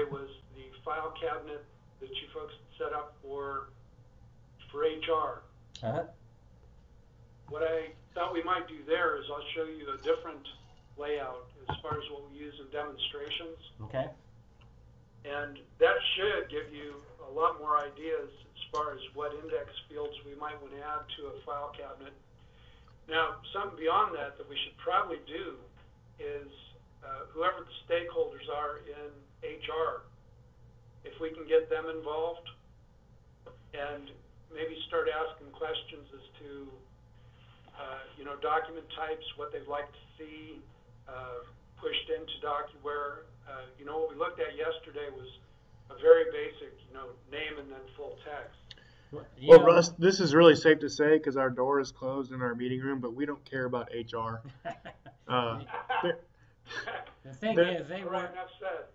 was the file cabinet that you folks set up for HR. Uh-huh. What I thought we might do there is I'll show you a different layout as far as what we use in demonstrations. Okay. And that should give you a lot more ideas as far as what index fields we might want to add to a file cabinet. Now, something beyond that we should probably do is whoever the stakeholders are in HR, if we can get them involved and maybe start asking questions as to document types, what they'd like to see pushed into Docuware. What we looked at yesterday was a very basic, name and then full text. Well, Russ, this is really safe to say because our door is closed in our meeting room, but we don't care about HR. The thing is,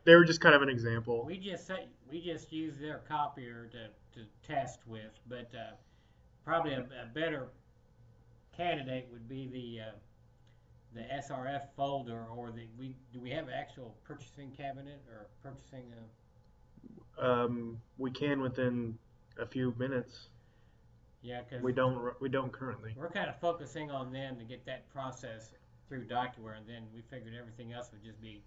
they were just kind of an example. We just use their copier to test with, but probably a better candidate would be the SRF folder, or do we have an actual purchasing cabinet or purchasing? We can within a few minutes. Yeah, because we don't currently. We're kind of focusing on them to get that process through Docuware, and then we figured everything else would just be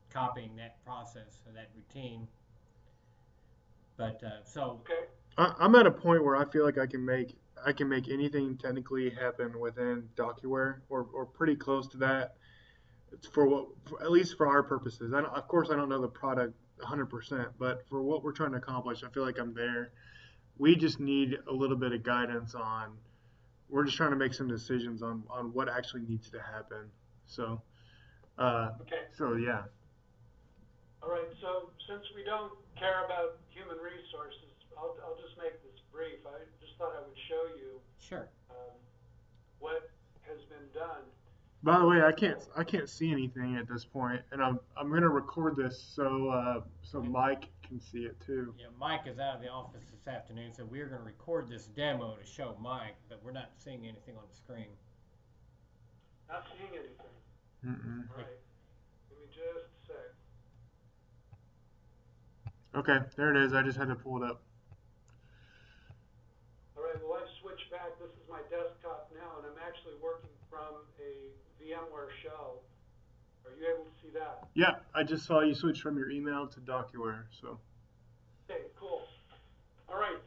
copying that process or that routine. But okay. I'm at a point where I feel like I can make anything technically happen within Docuware, or pretty close to that. It's at least for our purposes. Of course, I don't know the product 100%, but for what we're trying to accomplish, I feel like I'm there. We just need a little bit of guidance on. We're just trying to make some decisions on what actually needs to happen. So, okay. So yeah. All right. So since we don't care about human resources, I'll just make this brief. I just thought I would show you. Sure. What has been done. By the way, I can't see anything at this point, and I'm gonna record this so Mike can see it too. Yeah, Mike is out of the office this afternoon, so we're gonna record this demo to show Mike, but we're not seeing anything on the screen. Not seeing anything. Mm-mm. All right. Give me just a sec. Okay, there it is. I just had to pull it up. All right. Well, I've switched back. This is my desktop now, and I'm actually working from a VMware shell. Are you able to see that? Yeah, I just saw you switch from your email to Docuware. So. Okay, cool. All right.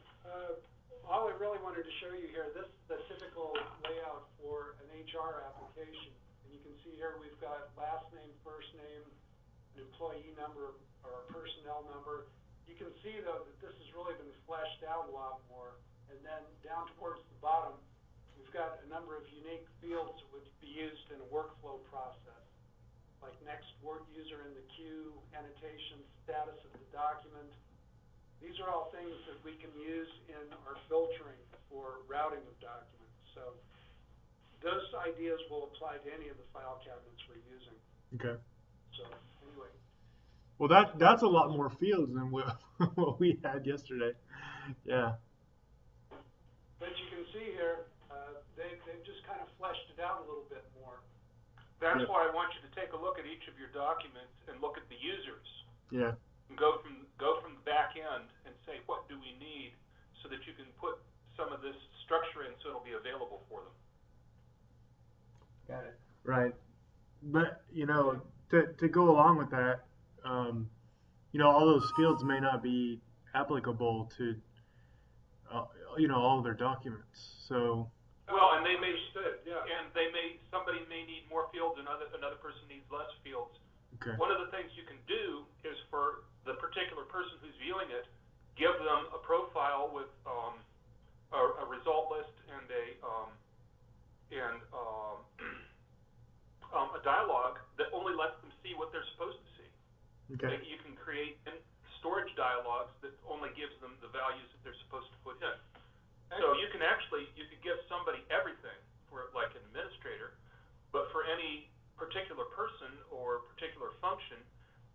All I really wanted to show you here, this is the typical layout for an HR application. And you can see here we've got last name, first name, an employee number, or a personnel number. You can see, though, that this has really been fleshed out a lot more. And then down towards the bottom, we've got a number of unique fields that would be used in a workflow process, like next word user in the queue, annotation, status of the document. These are all things that we can use in our filtering for routing of documents. So those ideas will apply to any of the file cabinets we're using. Okay. So anyway. Well, that's a lot more fields than what we had yesterday. Yeah. But you can see here, they've just kind of fleshed it out a little bit more. That's why I want you to take a look at each of your documents and look at the users. Yeah. And go from the back end and say, what do we need, so that you can put some of this structure in so it'll be available for them. Got it. Right. But to go along with that, all those fields may not be applicable to all of their documents. So. Well, and somebody may need more fields, and another person needs less fields. Okay. One of the things you can do is, for the particular person who's viewing it, give them a profile with a result list and a dialogue that only lets them see what they're supposed to see. Okay. You can create storage dialogues that only gives them the values that they're supposed to put in. So you could give somebody everything for like an administrator, but for any particular person or particular function,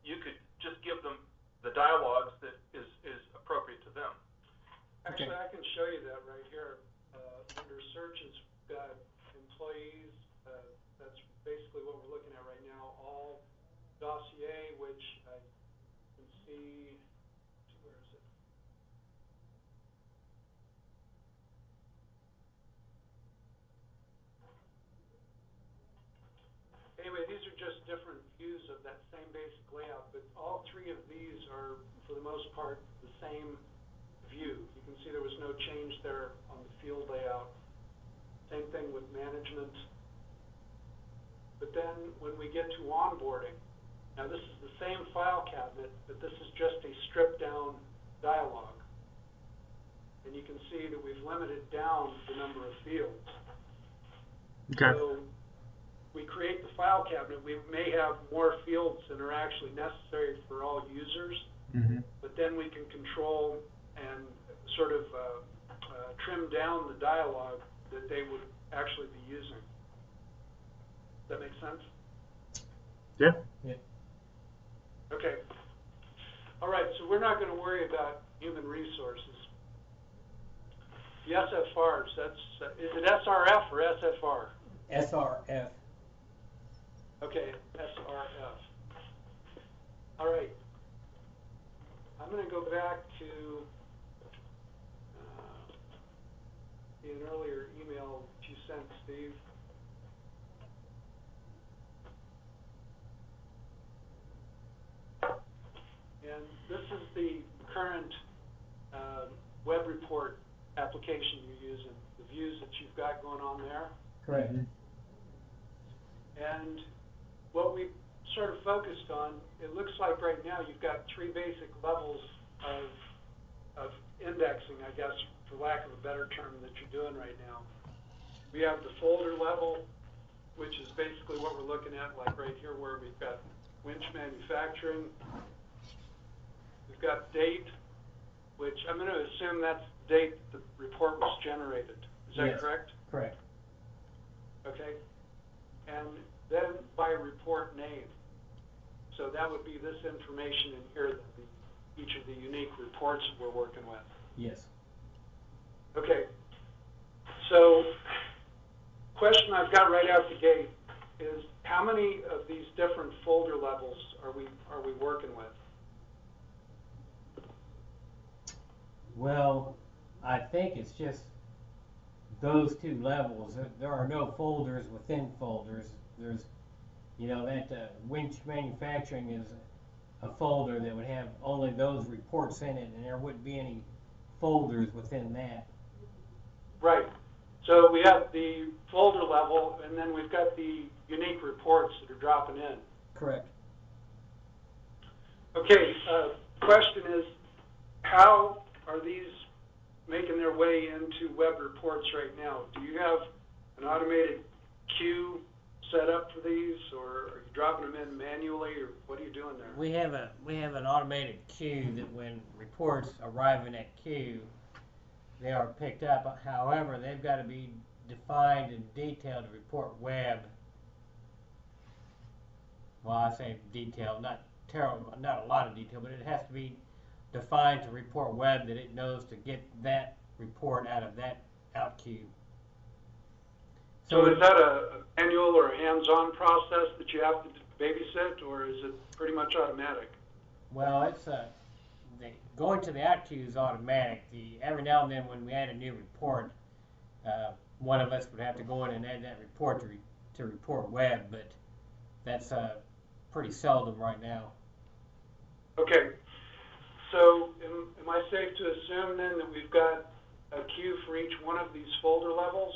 you could just give them the dialogues that is appropriate to them. Actually, I can show you that right here. Under searches, we've got employees. That's basically what we're looking at right now. All dossier, which I can same basic layout, but all three of these are, for the most part, the same view. You can see there was no change there on the field layout. Same thing with management. But then when we get to onboarding, now this is the same file cabinet, but this is just a stripped down dialog. And you can see that we've limited down the number of fields. Okay. So we create the file cabinet. We may have more fields than are actually necessary for all users, but then we can control and sort of trim down the dialog that they would actually be using. Does that make sense? Yeah. Yeah. Okay. All right, so we're not going to worry about human resources. The SFRs, is it SRF or SFR? SRF. Okay, SRF. All right. I'm going to go back to an earlier email that you sent, Steve. And this is the current web report application you're using, the views that you've got going on there. Correct. And what we sort of focused on, it looks like right now you've got three basic levels of indexing, I guess, for lack of a better term, that you're doing right now. We have the folder level, which is basically what we're looking at, like right here where we've got winch manufacturing. We've got date, which I'm going to assume that's the date the report was generated. Is that correct? Correct. Okay. And then by report name. So that would be this information in here, each of the unique reports that we're working with. Yes. Okay. So, question I've got right out the gate is how many of these different folder levels are we working with? Well, I think it's just those two levels. There are no folders within folders. There's, you know, that winch manufacturing is a folder that would have only those reports in it, and there wouldn't be any folders within that. Right. So we have the folder level, and then we've got the unique reports that are dropping in. Correct. Okay. Question is, how are these making their way into web reports right now? Do you have an automated queue set up for these, or are you dropping them in manually, or what are you doing there? We have an automated queue that when reports arrive in that queue, they are picked up. However, they've got to be defined and detailed to report web. Well, I say detailed, not a lot of detail, but it has to be defined to report web, that it knows to get that report out of that out queue. So is that a manual or a hands-on process that you have to babysit, or is it pretty much automatic? Well, it's going to the out queue is automatic. Every now and then when we add a new report, one of us would have to go in and add that report to report web, but that's pretty seldom right now. Okay. So am I safe to assume then that we've got a queue for each one of these folder levels?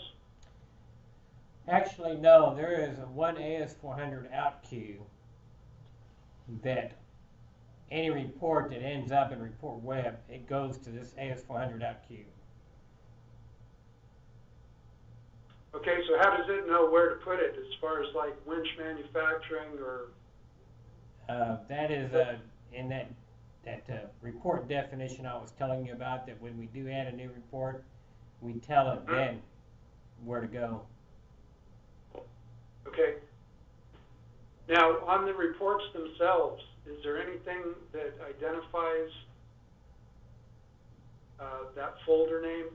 Actually, no. There is one AS400 out queue that any report that ends up in report web, it goes to this AS400 out queue. Okay, so how does it know where to put it as far as like winch manufacturing or? That is in that report definition I was telling you about, that when we do add a new report, we tell it then where to go. Okay. Now, on the reports themselves, is there anything that identifies that folder name?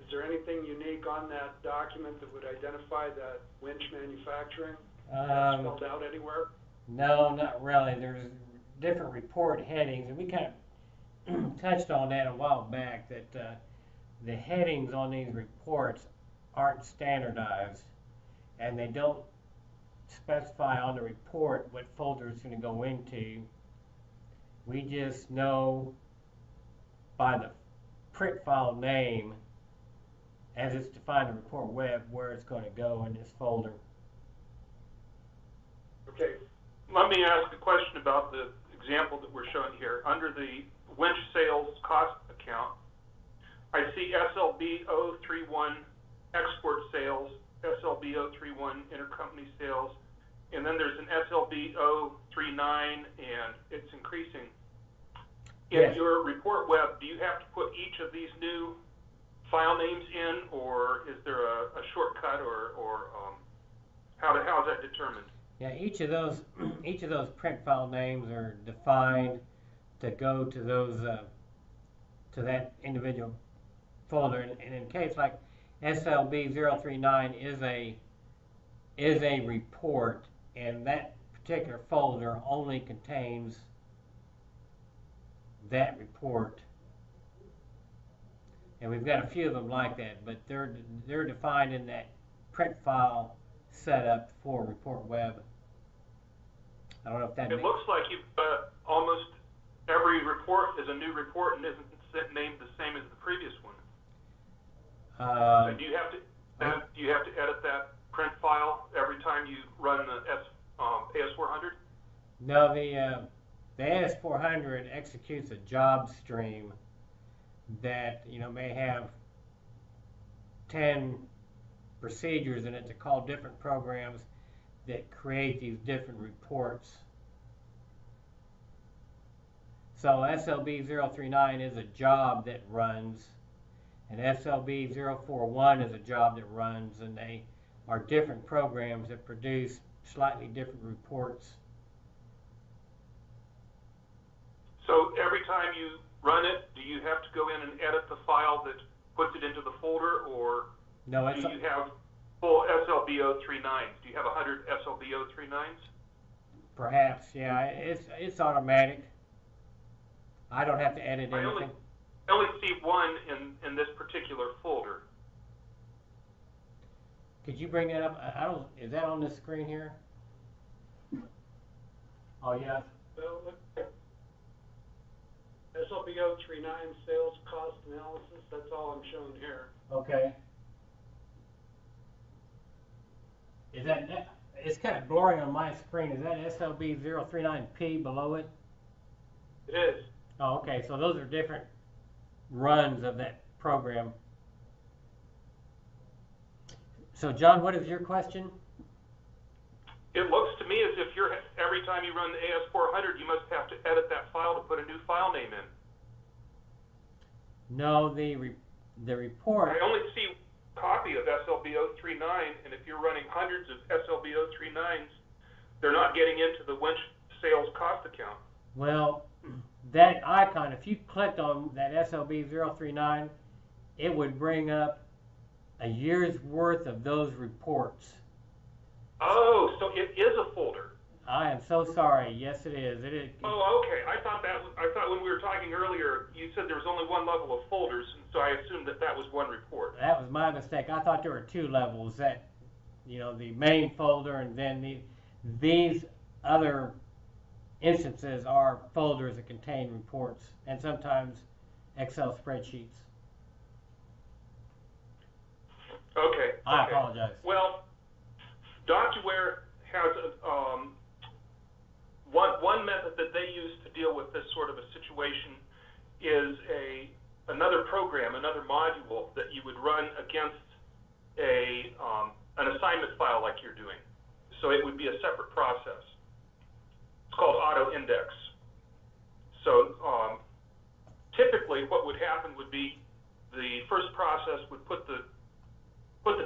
Is there anything unique on that document that would identify that winch manufacturing? Spelled out anywhere? No, not really. There's different report headings, and we kind of touched on that a while back, that the headings on these reports aren't standardized, and they don't specify on the report what folder it's going to go into. We just know by the print file name, as it's defined in report web, where it's going to go in this folder. Okay, let me ask a question about the example that we're showing here. Under the winch sales cost account, I see SLB 031 export sales, SLB 031 intercompany sales, and then there's an SLB 039, and it's increasing. In Yes. your report web, do you have to put each of these new file names in, or is there a shortcut, or how is that determined? Yeah, each of those print file names are defined to go to those to that individual folder. And in case like SLB 039 is a report, and that particular folder only contains that report. And we've got a few of them like that, but they're defined in that print file setup for report web. I don't know if that It looks like you've almost every report is a new report and isn't named the same as the previous one. So do you have to edit that print file every time you run the AS400? No, the AS400 executes a job stream that may have 10 procedures in it to call different programs that create these different reports. So SLB 039 is a job that runs, and SLB 041 is a job that runs, and they are different programs that produce slightly different reports. So every time you run it, do you have to go in and edit the file that puts it into the folder, or No, do you have full SLB 039s? Do you have 100 SLB 039s? perhaps, yeah, it's automatic. I don't have to edit anything. I only see one in this particular folder. Could you bring that up? I don't. Is that on this screen here? Oh yeah. So, SLB 039 sales cost analysis, that's all I'm showing here. Okay. Is that? It's kind of blurry on my screen. Is that SLB 039P below it? It is. Oh, okay. So those are different runs of that program. So, John, what is your question? It looks to me as if every time you run the AS400, you must have to edit that file to put a new file name in. No, the report. I only see a copy of SLB 039, and if you're running hundreds of SLB 039s, they're not getting into the winch sales cost account. Well, that icon, if you clicked on that SLB 039, it would bring up a year's worth of those reports. Oh, so it is a folder. I am so sorry. Yes, it is. It is. Oh, okay. I thought when we were talking earlier, you said there was only one level of folders, and so I assumed that was one report. That was my mistake. I thought there were two levels. That, the main folder, and then these other instances are folders that contain reports and sometimes Excel spreadsheets. Okay. I apologize. Well, Docuware has one method that they use to deal with this sort of a situation is another program, another module that you would run against an assignment file like you're doing. So it would be a separate process. It's called auto index. So typically what would happen would be the first process would put the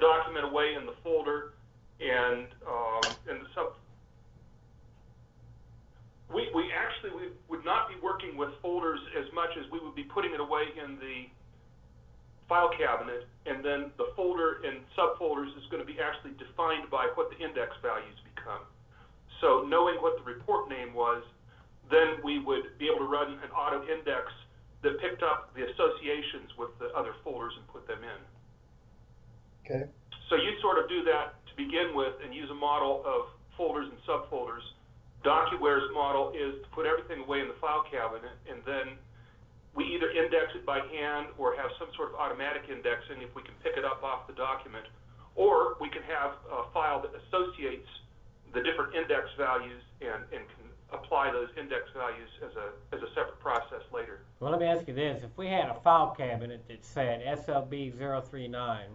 document away in the folder, and we would not be working with folders as much as we would be putting it away in the file cabinet, and then the folder and subfolders is going to be actually defined by what the index values become. So knowing what the report name was, then we would be able to run an auto index that picked up the associations with the other folders and put them in. Okay. So you sort of do that to begin with and use a model of folders and subfolders. Docuware's model is to put everything away in the file cabinet, and then we either index it by hand or have some sort of automatic indexing if we can pick it up off the document, or we can have a file that associates the different index values and can apply those index values as a separate process later. Well, let me ask you this. If we had a file cabinet that said SLB 039,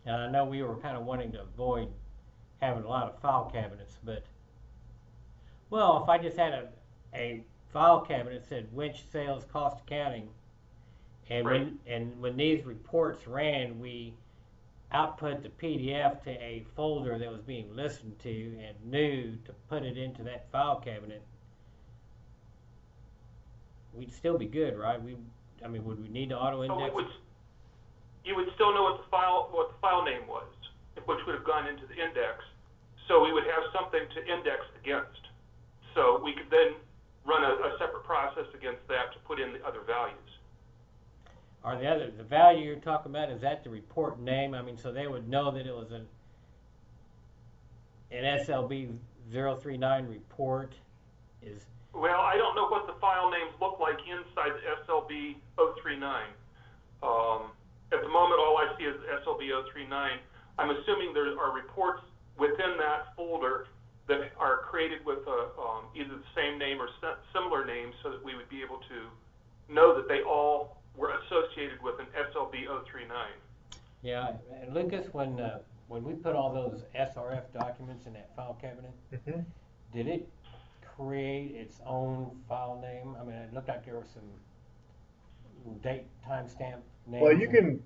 and I know we were kind of wanting to avoid having a lot of file cabinets, but, well, if I just had a file cabinet that said winch sales cost accounting, and Right. when these reports ran, we output the PDF to a folder that was being listened to and knew to put it into that file cabinet, we'd still be good, right? I mean, would we need to auto-index it? You would still know what the file name was, which would have gone into the index. So we would have something to index against. So we could then run a separate process against that to put in the other values. Are the value you're talking about, is that the report name? I mean, so they would know that it was an SLB 039 report is. Well, I don't know what the file names look like inside the SLB 039. At the moment, all I see is SLB 039. I'm assuming there are reports within that folder that are created with either the same name or similar names, so that we would be able to know that they all were associated with an SLB 039. Yeah, and Lucas, when we put all those SRF documents in that file cabinet, did it create its own file name? I mean, it looked like there was some date timestamp names. Well, you can,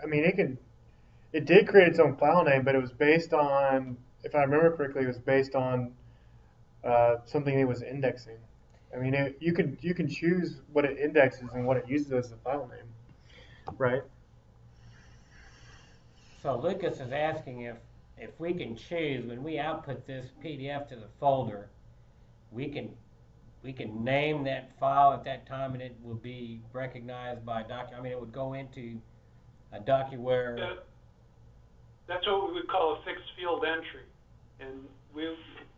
I mean, it did create its own file name, but it was based on, if I remember correctly, it was based on something it was indexing. I mean, you can choose what it indexes and what it uses as a file name, right? So Lucas is asking if we can choose, when we output this PDF to the folder, we can name that file at that time, and it will be recognized by I mean, it would go into a Docuware. That's what we would call a fixed field entry. And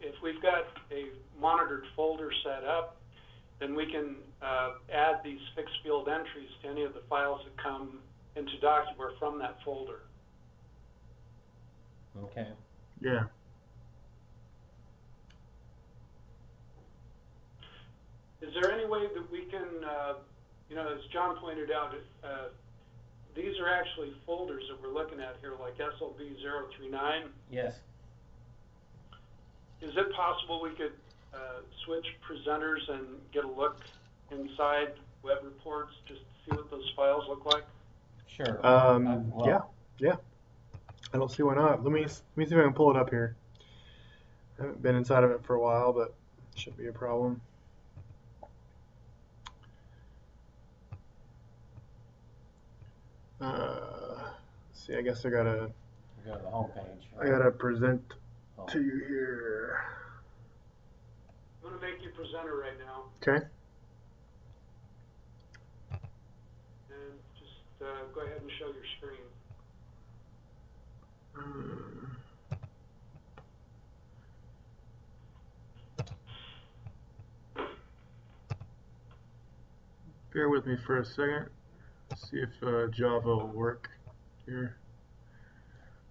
if we've got a monitored folder set up, then we can add these fixed field entries to any of the files that come into Docuware from that folder. Okay. Yeah. Is there any way that we can, as John pointed out, these are actually folders that we're looking at here, like SLB 039. Yes. Is it possible we could switch presenters and get a look inside web reports just to see what those files look like? Sure. Yeah. I don't see why not. Let me see if I can pull it up here. I haven't been inside of it for a while, but it shouldn't be a problem. See, I guess I gotta Go to the home page. I gotta present to you here. I'm going to make you presenter right now. Okay. And just go ahead and show your screen. Bear with me for a second. See if Java will work here.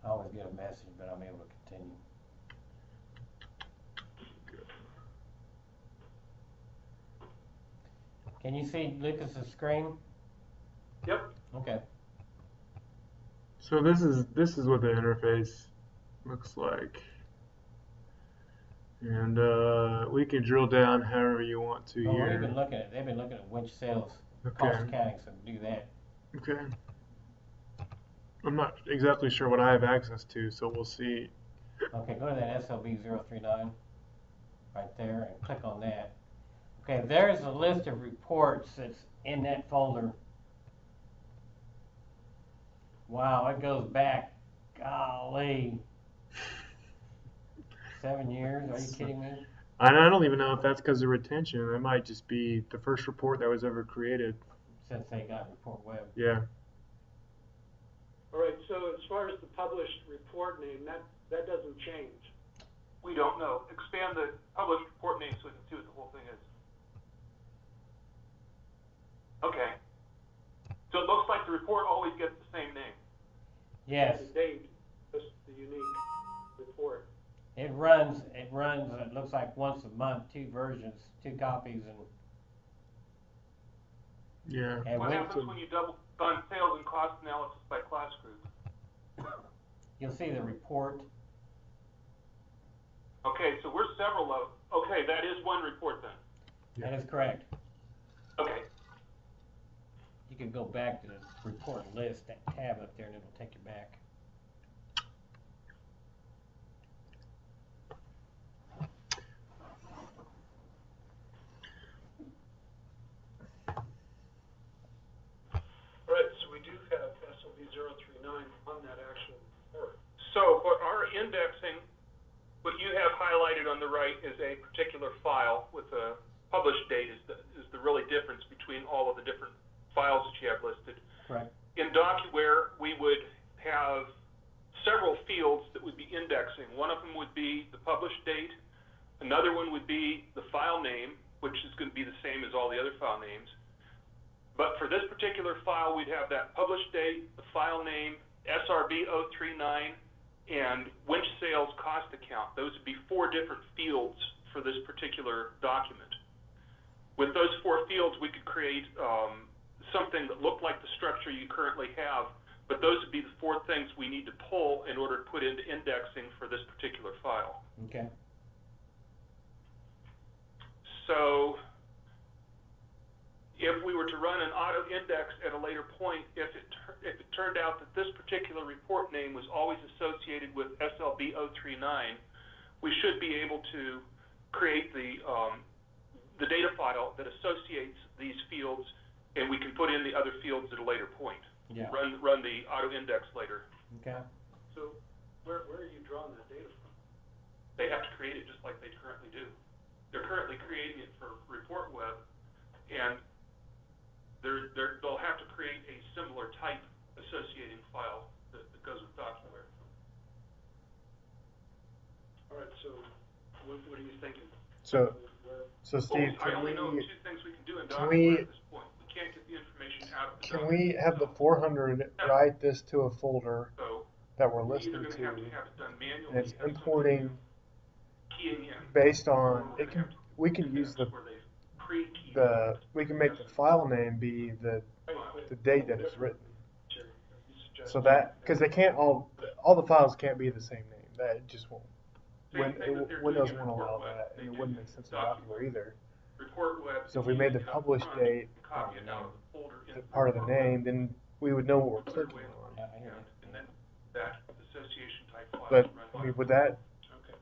I always get a message, but I'm able to continue. Can you see Lucas's screen? Yep. Okay. So this is what the interface looks like, and we can drill down however you want to Well, here. they've been looking at winch sales Okay. cost accounting, so do that. Okay. I'm not exactly sure what I have access to, so we'll see. Okay, go to that SLB 039 right there and click on that. Okay, there's a list of reports that's in that folder. Wow, it goes back, golly, 7 years. Are you kidding me? I don't even know if that's because of retention. It might just be the first report that was ever created. Since they got Report Web. Yeah. All right, so as far as the published report name, that doesn't change. We don't know. Expand the published report name so we can see what the whole thing is. Okay. So it looks like the report always gets the same name. Yes, The date, just the unique report. it runs, it looks like once a month, 2 versions, 2 copies, Yeah. and What when, happens when you double run sales and cost analysis by class group? you'll see the report. Okay, so we're several of, okay, that is one report then. That is correct. Okay. You can go back to the report list, that tab up there, and it'll take you back. All right, so we do have SLB 039 on that actual report. So what our indexing, what you have highlighted on the right is a particular file with a published date is the really difference between all of the different files that you have listed. Correct. In Docuware, we would have several fields that would be indexing. One of them would be the published date. Another one would be the file name, which is going to be the same as all the other file names. But for this particular file, we'd have that published date, the file name, SRB 039, and winch sales cost account. Those would be 4 different fields for this particular document. With those 4 fields, we could create something that looked like the structure you currently have, but those would be the 4 things we need to pull in order to put into indexing for this particular file. Okay. So if we were to run an auto index at a later point, if it turned out that this particular report name was always associated with SLB 039, we should be able to create the data file that associates these fields, and we can put in the other fields at a later point. Yeah. Run the auto index later. Okay. So where are you drawing that data from? They have to create it just like they currently do. They're currently creating it for Report Web, and they'll have to create a similar type associating file that goes with Docuware. All right, so what are you thinking? So Where, Steve, I can only know we 2 things we can do in can Docuware we- at this point. We can't get the information out of the can document we have the itself. 400 write this to a folder So that we're we're either listening going to have to, to have it done manually, and it's have somebody importing keying in, based or on we're it gonna can have to we can index use the where they've pre-keyed we can make the file name be the date that it's written. Jerry, you suggest? So that because they can't all the files can't be the same name. That just won't. Same thing that they're Windows doing in won't allow Report Web. that, They and it do wouldn't make sense in Docuware. Docuware either. Report Web. So if we made the you published up front, date copy it out of the folder in part of the Report Web, name, then we would know what we're put it clicking away on. Yeah, I hear and then that association type file But is run I by. mean, would that? Okay.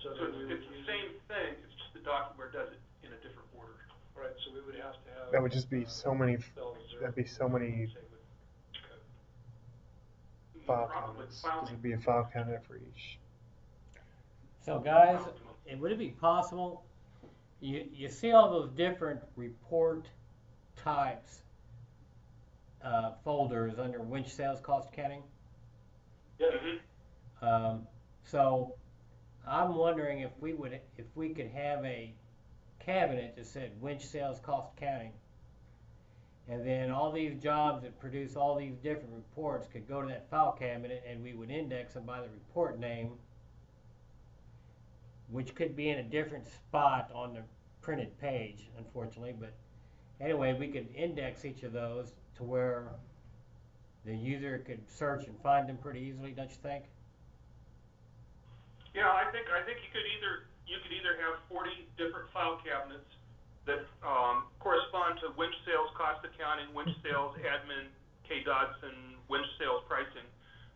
So So then we would it's the use, same thing, it's just the Docuware does it in a different order. all right, so we would have to have. That would just be so many. spell zero, That'd be so many say with code. file Probably cabinets. file Because it'd be a file cabinet for each. So guys, would it be possible, you see all those different report types, folders under winch sales cost accounting? Yeah. So I'm wondering if we could have a cabinet that said winch sales cost accounting, and then all these jobs that produce all these different reports could go to that file cabinet, and we would index them by the report name, which could be in a different spot on the printed page, unfortunately. But anyway, we could index each of those to where the user could search and find them pretty easily, don't you think? Yeah, I think you could either have 40 different file cabinets that correspond to winch sales cost accounting, winch sales admin, K Dodson, winch sales pricing.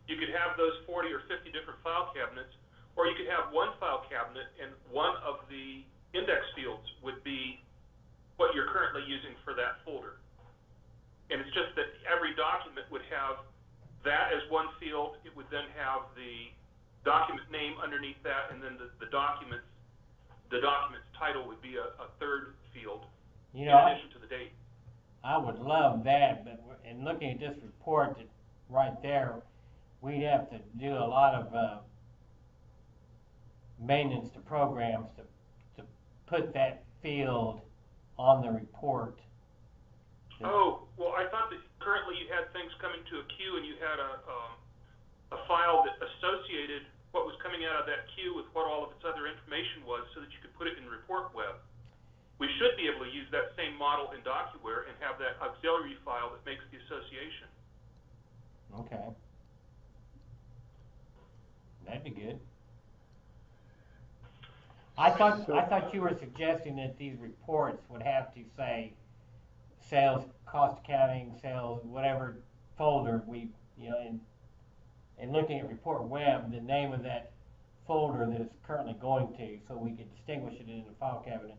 You could have those 40 or 50 different file cabinets, or you could have one file cabinet and one of the index fields would be what you're currently using for that folder. And it's just that every document would have that as one field. It would then have the document name underneath that, and then the document's title would be a third field You in know, addition to the date. I would love that, but in looking at this report that right there, we'd have to do a lot of maintenance to programs to put that field on the report. Oh, well, I thought that currently you had things coming to a queue and you had a file that associated what was coming out of that queue with what all of its other information was so that you could put it in report web. We should be able to use that same model in Docuware and have that auxiliary file that makes the association. Okay. That'd be good. I thought you were suggesting that these reports would have to say sales, cost accounting, sales, whatever folder we, and looking at report web, the name of that folder that it's currently going to, so we could distinguish it in the file cabinet.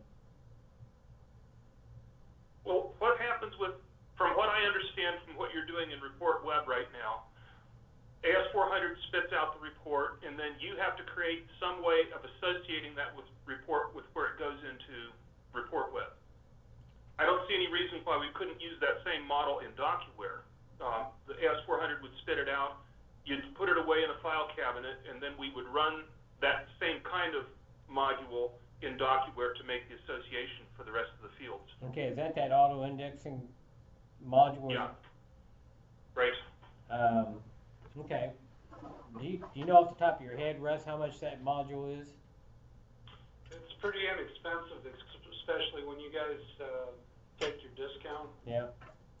Well, what happens from what I understand from what you're doing in report web right now, AS400 spits out the report, and then you have to create some way of associating that with report with where it goes into report web. I don't see any reason why we couldn't use that same model in Docuware. The AS400 would spit it out, you'd put it away in a file cabinet, and then we would run that same kind of module in Docuware to make the association for the rest of the fields. Okay, is that auto-indexing module? Yeah. Right. Okay. Do you know off the top of your head, Russ, how much that module is? It's pretty inexpensive, especially when you guys take your discount. Yeah.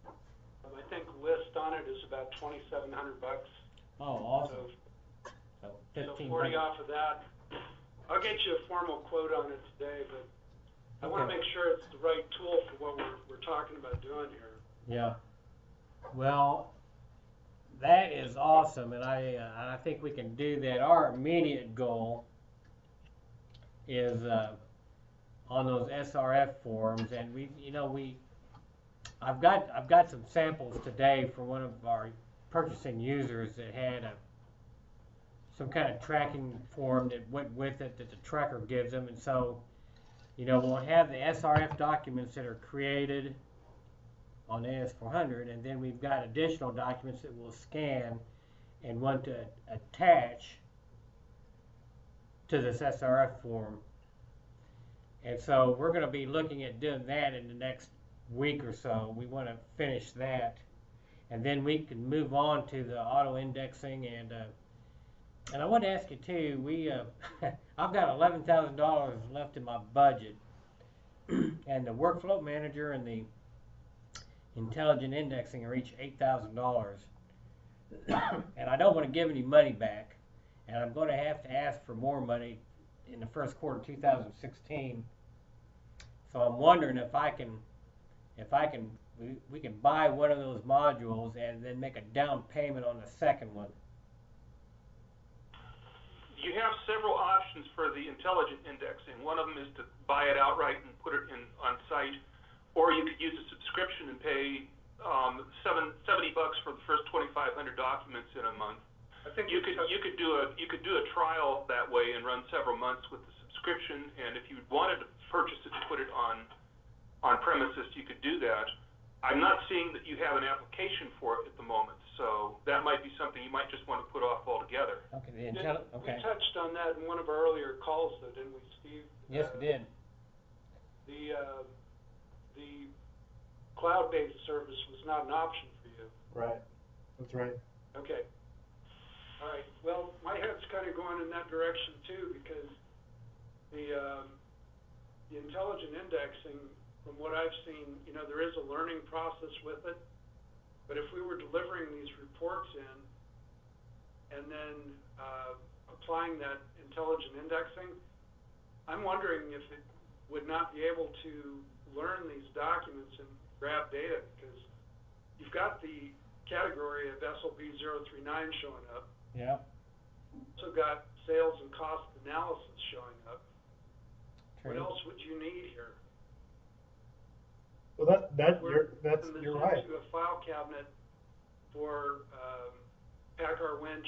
I think list on it is about $2,700. Oh, awesome. So So 40 off of that. I'll get you a formal quote on it today, but I want to make sure it's the right tool for what we're talking about doing here. Yeah. Well, that is awesome, and I think we can do that. Our immediate goal is on those SRF forms, and I've got some samples today from one of our purchasing users that had some kind of tracking form that went with it that the tracker gives them, and so we'll have the SRF documents that are created on AS400, and then we've got additional documents that we'll scan and want to attach to this SRF form. And so we're going to be looking at doing that in the next week or so. We want to finish that, and then we can move on to the auto-indexing. And I want to ask you too, I've got $11,000 left in my budget, and the workflow manager and the intelligent indexing are each $8,000, and I don't want to give any money back, and I'm going to have to ask for more money in the first quarter of 2016. So I'm wondering if we can buy one of those modules and then make a down payment on the second one. You have several options for the intelligent indexing. One of them is to buy it outright and put it on site, or you could use a subscription and pay $70 for the first 2,500 documents in a month. I think you could do a trial that way and run several months with the subscription, and if you wanted to purchase it to put it on premises, you could do that. I'm not seeing that you have an application for it at the moment, so that might be something you might just want to put off altogether. Okay. We touched on that in one of our earlier calls, though, didn't we, Steve? Yes, we did. The cloud-based service was not an option for you. Right. That's right. Okay. All right. Well, my head's kind of going in that direction too, because the intelligent indexing, from what I've seen, there is a learning process with it. But if we were delivering these reports in and then applying that intelligent indexing, I'm wondering if it would not be able to learn these documents and grab data, because you've got the category of SLB 039 showing up. Yeah. Also got sales and cost analysis showing up. True. What else would you need here? Well, you're right. To a file cabinet for Packard winch,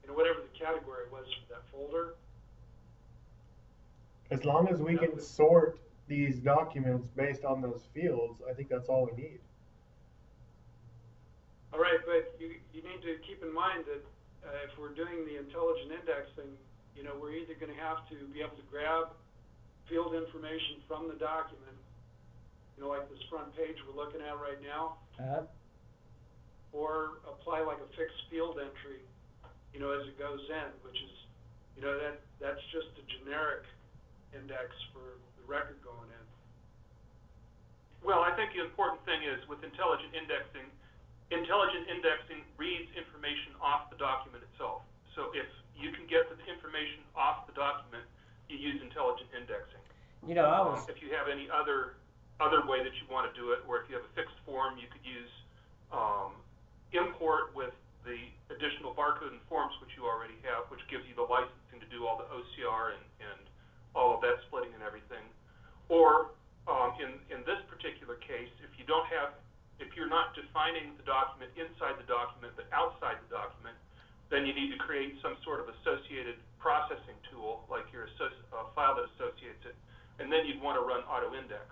whatever the category was for that folder. As long as we can sort these documents based on those fields, I think that's all we need. All right, but you need to keep in mind that if we're doing the intelligent indexing, you know, we're either gonna have to be able to grab field information from the document, you know, like this front page we're looking at right now, or apply like a fixed field entry, you know, as it goes in, which is, you know, that's just a generic index for the record going in. Well, I think the important thing is with intelligent indexing reads information off the document itself. So if you can get the information off the document, you use intelligent indexing. You know, I was If you have any other way that you want to do it, or if you have a fixed form, you could use import with the additional barcode and forms which you already have, which gives you the licensing to do all the OCR and all of that splitting and everything. Or in this particular case, if you're not defining the document inside the document but outside the document, then you need to create some sort of associated processing tool, like your file that associates it, and then you'd want to run auto index.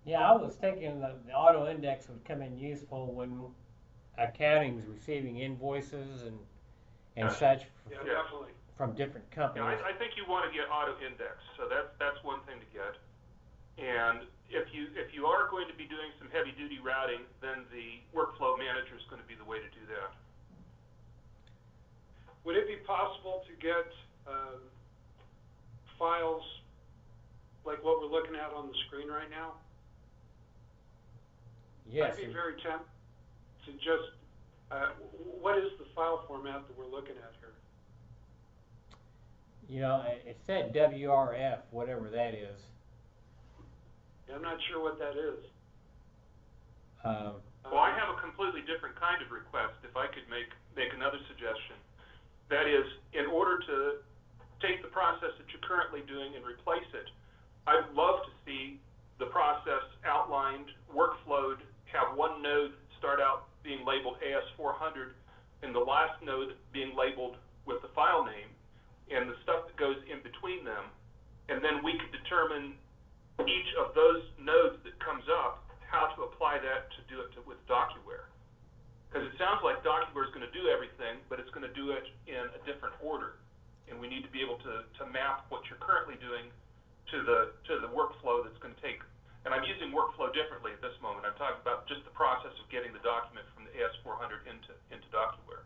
Yeah, I was thinking that the auto index would come in useful when accounting's receiving invoices and such Yeah, definitely. from different companies. Yeah, I think you want to get auto index, so that's one thing to get. And if you are going to be doing some heavy duty routing, then the workflow manager is going to be the way to do that. Would it be possible to get files like what we're looking at on the screen right now? Yes. I'd be very tempted to just, what is the file format that we're looking at here? You know, it said WRF, whatever that is. Yeah, I'm not sure what that is. Well, I have a completely different kind of request, if I could make another suggestion. That is, in order to take the process that you're currently doing and replace it, I'd love to see the process outlined, workflowed, have one node start out being labeled AS400 and the last node being labeled with the file name and the stuff that goes in between them. And then we could determine each of those nodes that comes up, how to apply that to do it with Docuware. Because it sounds like Docuware is going to do everything, but it's going to do it in a different order. And we need to be able to map what you're currently doing to the workflow that's going to take. And I'm using workflow differently at this moment. I'm talking about just the process of getting the document from the AS400 into Docuware.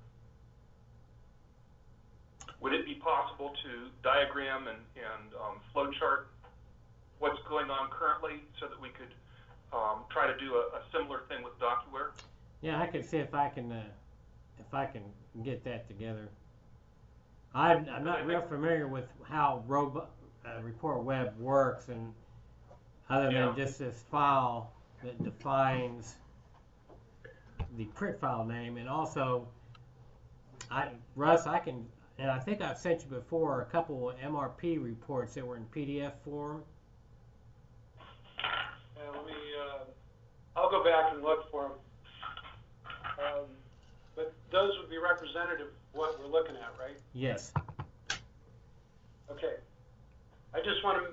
Would it be possible to diagram and flowchart what's going on currently so that we could try to do a similar thing with Docuware? Yeah, I could see if I can get that together. I'm not real familiar with how Report Web works, and other than just this file that defines the print file name, and also, Russ, I think I've sent you before a couple of MRP reports that were in PDF form. Yeah, I'll go back and look for them. But those would be representative of what we're looking at, right? Yes. Okay. I just want to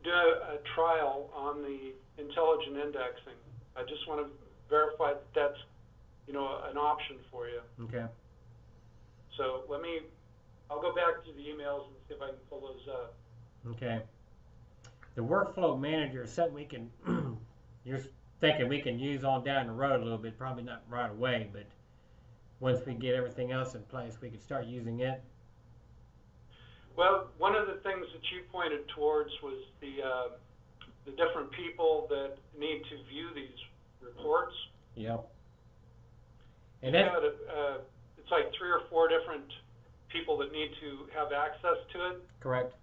do a trial on the intelligent indexing. I just want to verify that that's, you know, an option for you. Okay. So I'll go back to the emails and see if I can pull those up. Okay. The workflow manager is something we can, you're thinking we can use on down the road a little bit, probably not right away, but once we get everything else in place, we can start using it. Well, one of the things that you pointed towards was the different people that need to view these reports. Yep. And it's like 3 or 4 different people that need to have access to it. Correct.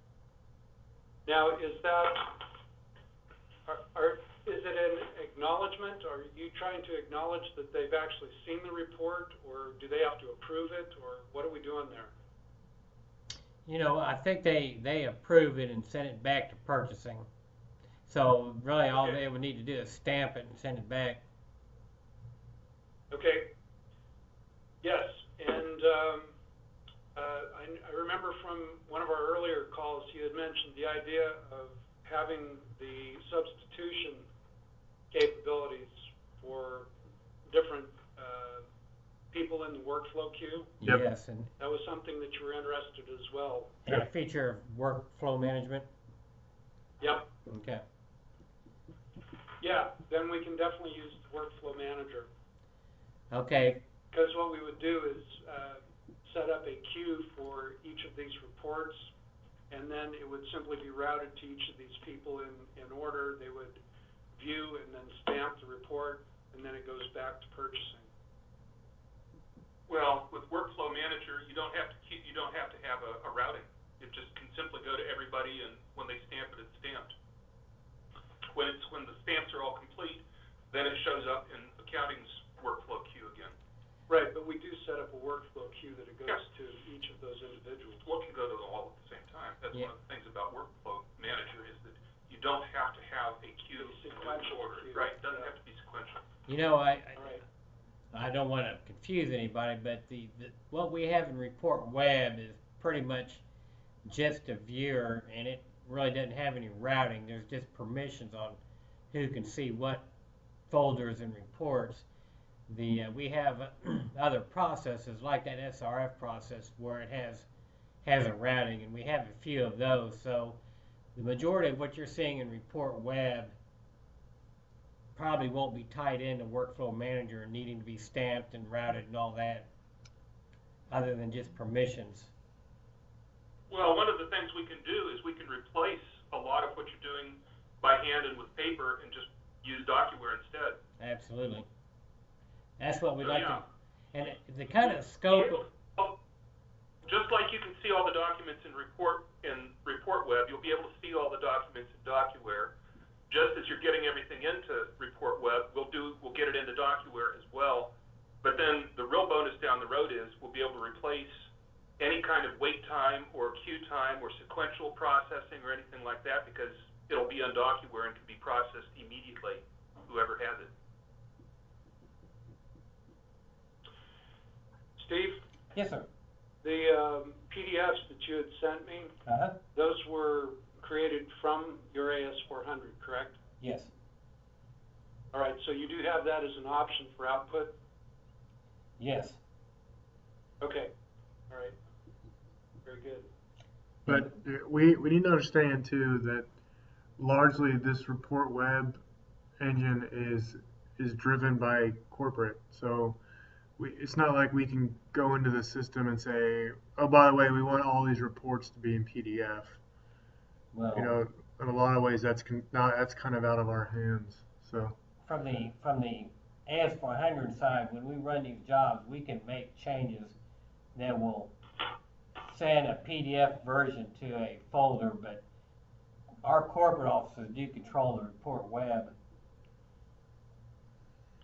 Now, is it an acknowledgement? Are you trying to acknowledge that they've actually seen the report, or do they have to approve it, or what are we doing there? You know, I think they approve it and send it back to purchasing. So really all they would need to do is stamp it and send it back. Okay. Yes, and I remember from one of our earlier calls you had mentioned the idea of having the substitution capabilities for different people in in the workflow queue. Yep. Yes, and That was something that you were interested as well. a feature of workflow management. Yep. Okay. Yeah, then we can definitely use the workflow manager. Okay. Because what we would do is set up a queue for each of these reports, and then it would simply be routed to each of these people in order. They would view and then stamp the report, and then it goes back to purchasing. Well, with Workflow Manager, you don't have to have a routing. It just can simply go to everybody, and when they stamp it, it's stamped. When the stamps are all complete, then it shows up in accounting's workflow queue again. Right, but we do set up a workflow queue that it goes Yeah. to each of those individuals. Well, it can go to them all at the same time. That's Yeah. one of the things about Workflow Manager is that you don't have to have a queue A in sequential order. queue. Right, it doesn't Yeah. have to be sequential. You know, All right. I don't want to confuse anybody, but the what we have in Report Web is pretty much just a viewer, and it really doesn't have any routing. There's just permissions on who can see what folders and reports. We have other processes like that SRF process where it has a routing, and we have a few of those. So the majority of what you're seeing in Report Web probably won't be tied into Workflow Manager and needing to be stamped and routed and all that, other than just permissions. Well, one of the things we can do is we can replace a lot of what you're doing by hand and with paper and just use Docuware instead. Absolutely. That's what we'd So, like yeah. to. And the kind of scope. Just like you can see all the documents in Report Web, you'll be able to see all the documents in Docuware. Just as you're getting everything into Report Web, we'll get it into Docuware as well. But then the real bonus down the road is we'll be able to replace any kind of wait time or queue time or sequential processing or anything like that, because it'll be on Docuware and can be processed immediately, whoever has it. Steve, Yes, sir. the PDFs that you had sent me, those were created from your AS400, correct? Yes. All right, so you do have that as an option for output? Yes. Okay, all right, very good. But we need to understand too that largely this Report Web engine is driven by corporate. So it's not like we can go into the system and say, oh, by the way, we want all these reports to be in PDF. Well, You know, in a lot of ways, that's kind of out of our hands. So from the AS400 side, when we run these jobs, we can make changes that will send a PDF version to a folder, but our corporate officers do control the Report Web.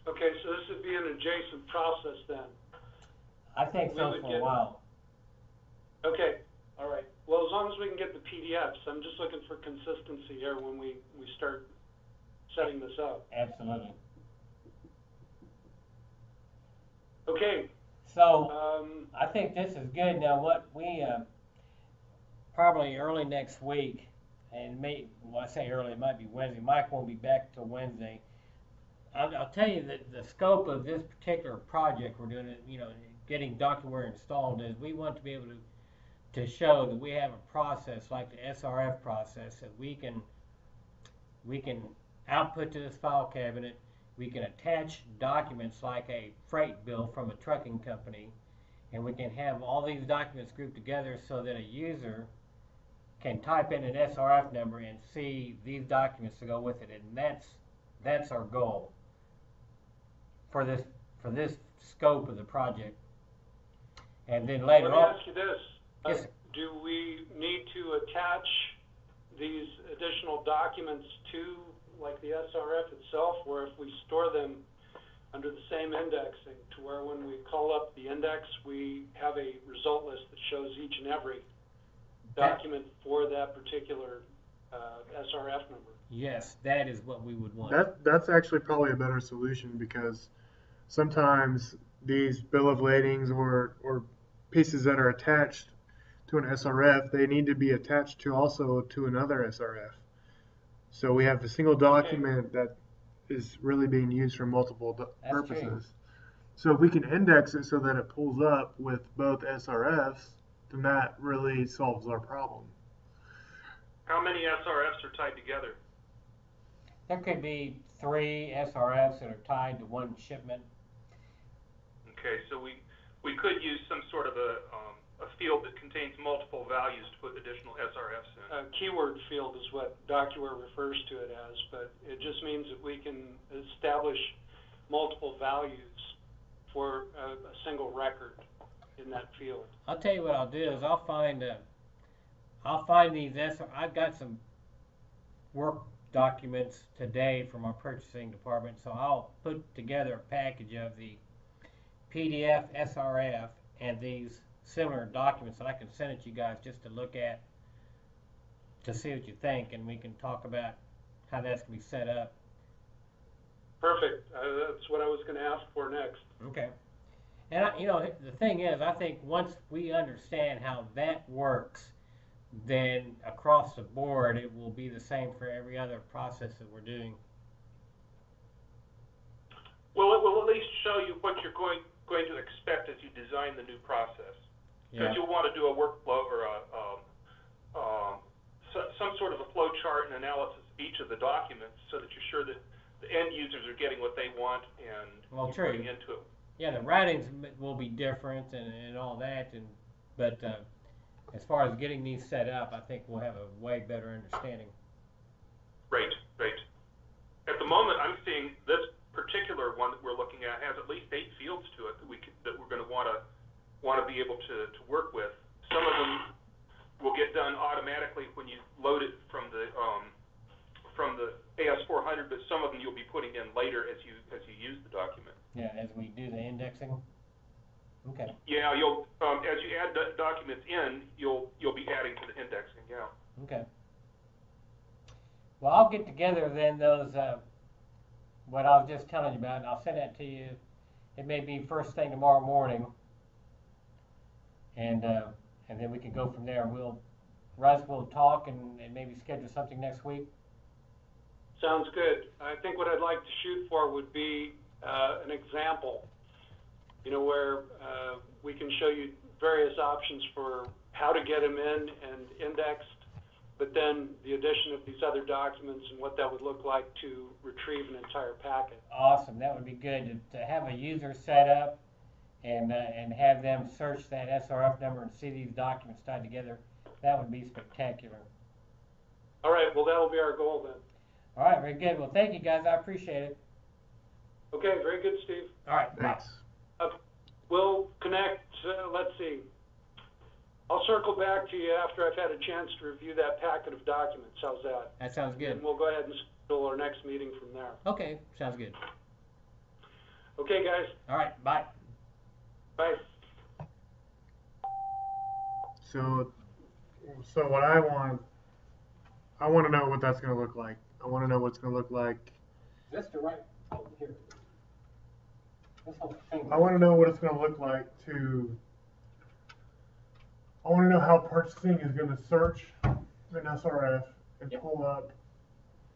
Okay, so this would be an adjacent process then? I think We so would for a get- while. Okay, all right. Well, as long as we can get the PDFs, I'm just looking for consistency here when we start setting this up. Absolutely. Okay, So I think this is good. Now, what we probably early next week, and well, I say early, it might be Wednesday. Mike won't be back till Wednesday. I'll tell you that the scope of this particular project we're doing, getting Docuware installed, is we want to be able to show that we have a process like the SRF process that we can output to this file cabinet. We can attach documents like a freight bill from a trucking company, and we can have all these documents grouped together so that a user can type in an SRF number and see these documents to go with it, and that's our goal for this scope of the project. And then later let me on, ask you this. Yes, sir. Do we need to attach these additional documents to, like, the SRF itself, where if we store them under the same indexing, to where when we call up the index, we have a result list that shows each and every document for that particular SRF number? yes, that is what we would want. that's actually probably a better solution, because sometimes these bill of ladings or pieces that are attached to an SRF, they need to be attached to also to another SRF. So we have a single document that is really being used for multiple That's true. purposes. So if we can index it so that it pulls up with both SRFs, then that really solves our problem. How many SRFs are tied together? There could be 3 SRFs that are tied to one shipment. Okay, so we could use some sort of a field that contains multiple values to put additional SRFs in. Keyword field is what Docuware refers to it as, but it just means that we can establish multiple values for a single record in that field. I'll tell you what I'll do is I'll find these I've got some work documents today from our purchasing department, so I'll put together a package of the PDF, SRF, and these similar documents, and I can send it to you guys just to look at, to see what you think, and we can talk about how that's going to be set up. Perfect. That's what I was going to ask for next. Okay. And the thing is, I think once we understand how that works, then across the board it will be the same for every other process that we're doing. Well, it will at least show you what you're going to expect as you design the new process. Because you'll want to do a workflow or some sort of a flow chart and analysis of each of the documents, so that you're sure that the end users are getting what they want and putting into it. Yeah, the writings will be different and all that, but as far as getting these set up, I think we'll have a way better understanding. Right. At the moment, I'm seeing this particular one that we're looking at has at least 8 fields to it that we're going to want to be able to work with. Some of them will get done automatically when you load it from the AS400, but some of them you'll be putting in later as you use the document. Yeah, as we do the indexing. Okay. Yeah, you'll as you add documents in, you'll be adding to the indexing. Yeah. Okay. Well, I'll get together then those what I was just telling you about, and I'll send that to you. It may be first thing tomorrow morning, and then we can go from there. We'll talk and maybe schedule something next week. Sounds good. I think what I'd like to shoot for would be an example, where we can show you various options for how to get them in and indexed, but then the addition of these other documents and what that would look like to retrieve an entire packet. Awesome. That would be good to have a user set up and have them search that SRF number and see these documents tied together. That would be spectacular. All right. Well, that'll be our goal then. All right. Very good. Well, thank you guys. I appreciate it. Okay. Very good, Steve. All right. Thanks. We'll connect. Let's see. I'll circle back to you after I've had a chance to review that packet of documents. How's that? That sounds good. And we'll go ahead and schedule our next meeting from there. Okay. Sounds good. Okay, guys. All right. Bye. Bye. So what I want to know what that's going to look like. I want to know what it's going to look like. That's the right. Oh, here. I want to know what it's going to look like I want to know how purchasing is going to search an SRF and pull up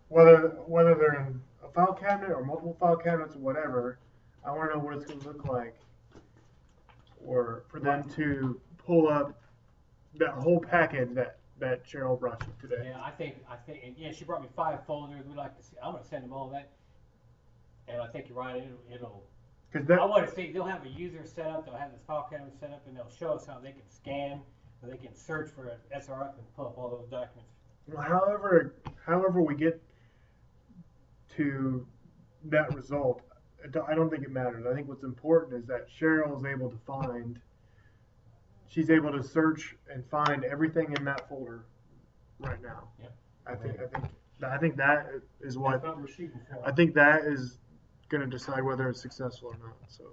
whether they're in a file cabinet or multiple file cabinets or whatever. I want to know what it's going to look like, or for them to pull up that whole package that Cheryl brought you today. Yeah, I think, and yeah, she brought me 5 folders. We'd like to see. I'm gonna send them all that, and I think you're right. It'll. I want to see. They'll have a user set up. They'll have this file cabinet set up, and they'll show us how they can scan, or they can search for an SRF and pull up all those documents. Well, however we get to that result, I don't think it matters. I think what's important is that Cheryl is able to she's able to search and find everything in that folder right now. Yep. I think that is what That's what we're shooting for. I think that is going to decide whether it's successful or not. So.